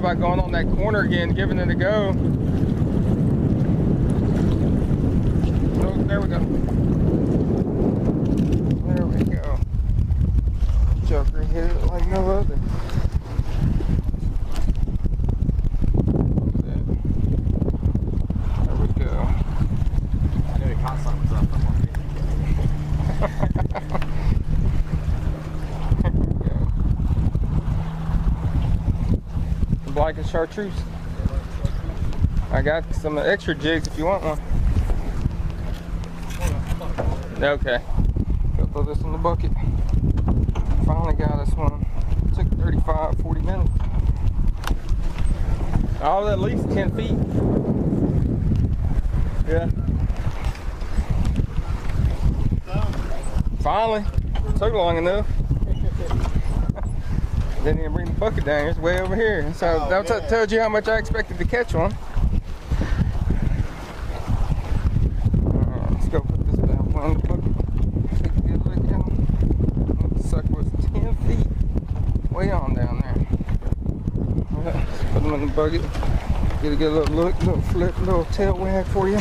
about going on that corner again, giving it a go. Oh, there we go. There we go. Joker hit it like no other. There we go. I knew he caught something up. Black and chartreuse. I got some extra jigs if you want one. Okay. Go throw this in the bucket. Finally got us one. Took 35, 40 minutes. Oh, at least 10 feet. Yeah. Finally. Took long enough. Didn't even bring the bucket down. It's way over here. So that tells you how much I expected to catch one. Alright, let's go put this down on the bucket. Take a good look at him. That sucker was 10 feet. Way on down there. Alright, let's put them in the bucket. Get a good little look, little flip, little tail wag for you.